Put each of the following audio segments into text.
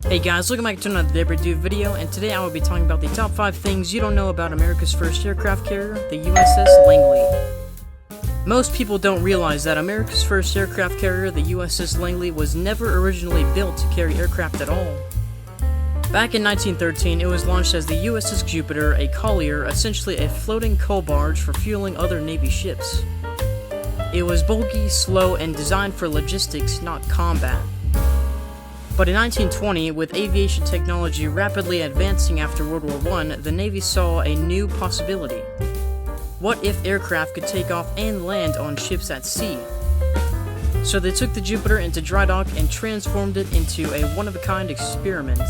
Hey guys, welcome back to another Daybreak Dude video, and today I will be talking about the top 5 things you don't know about America's first aircraft carrier, the USS Langley. Most people don't realize that America's first aircraft carrier, the USS Langley, was never originally built to carry aircraft at all. Back in 1913, it was launched as the USS Jupiter, a collier, essentially a floating coal barge for fueling other Navy ships. It was bulky, slow, and designed for logistics, not combat. But in 1920, with aviation technology rapidly advancing after World War I, the Navy saw a new possibility. What if aircraft could take off and land on ships at sea? So they took the Jupiter into dry dock and transformed it into a one-of-a-kind experiment.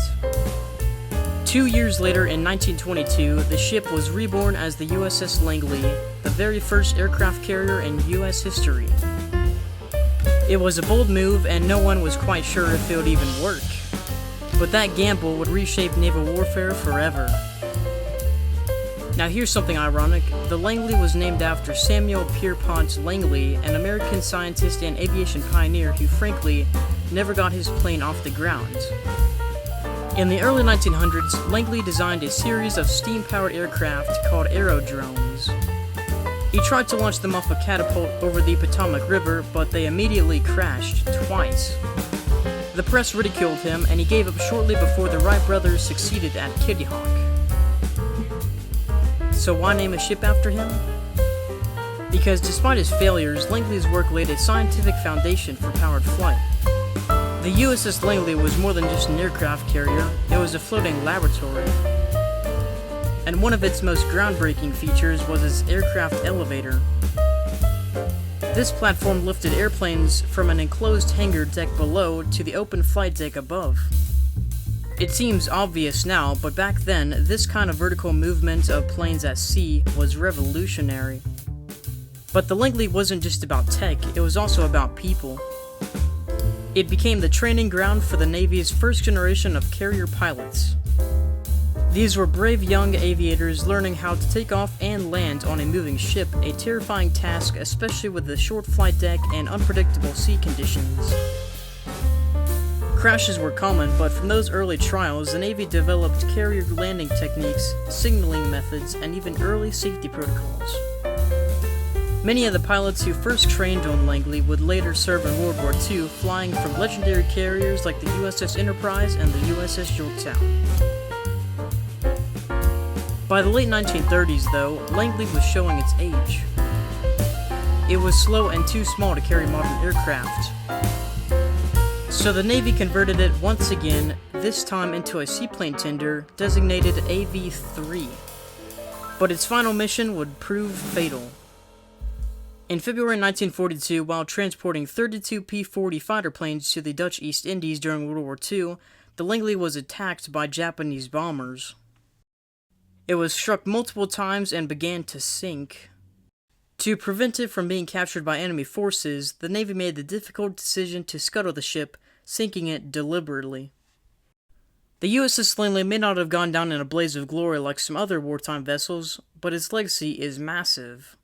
2 years later, in 1922, the ship was reborn as the USS Langley, the very first aircraft carrier in U.S. history. It was a bold move, and no one was quite sure if it would even work. But that gamble would reshape naval warfare forever. Now here's something ironic. The Langley was named after Samuel Pierpont Langley, an American scientist and aviation pioneer who frankly never got his plane off the ground. In the early 1900s, Langley designed a series of steam-powered aircraft called aerodromes. He tried to launch them off a catapult over the Potomac River, but they immediately crashed twice. The press ridiculed him, and he gave up shortly before the Wright brothers succeeded at Kitty Hawk. So why name a ship after him? Because despite his failures, Langley's work laid a scientific foundation for powered flight. The USS Langley was more than just an aircraft carrier, it was a floating laboratory. And one of its most groundbreaking features was its aircraft elevator. This platform lifted airplanes from an enclosed hangar deck below to the open flight deck above. It seems obvious now, but back then, this kind of vertical movement of planes at sea was revolutionary. But the Langley wasn't just about tech, it was also about people. It became the training ground for the Navy's first generation of carrier pilots. These were brave young aviators learning how to take off and land on a moving ship, a terrifying task especially with the short flight deck and unpredictable sea conditions. Crashes were common, but from those early trials, the Navy developed carrier landing techniques, signaling methods, and even early safety protocols. Many of the pilots who first trained on Langley would later serve in World War II, flying from legendary carriers like the USS Enterprise and the USS Yorktown. By the late 1930s, though, Langley was showing its age. It was slow and too small to carry modern aircraft. So the Navy converted it once again, this time into a seaplane tender designated AV-3. But its final mission would prove fatal. In February 1942, while transporting 32 P-40 fighter planes to the Dutch East Indies during World War II, the Langley was attacked by Japanese bombers. It was struck multiple times and began to sink. To prevent it from being captured by enemy forces, the Navy made the difficult decision to scuttle the ship, sinking it deliberately. The USS Langley may not have gone down in a blaze of glory like some other wartime vessels, but its legacy is massive.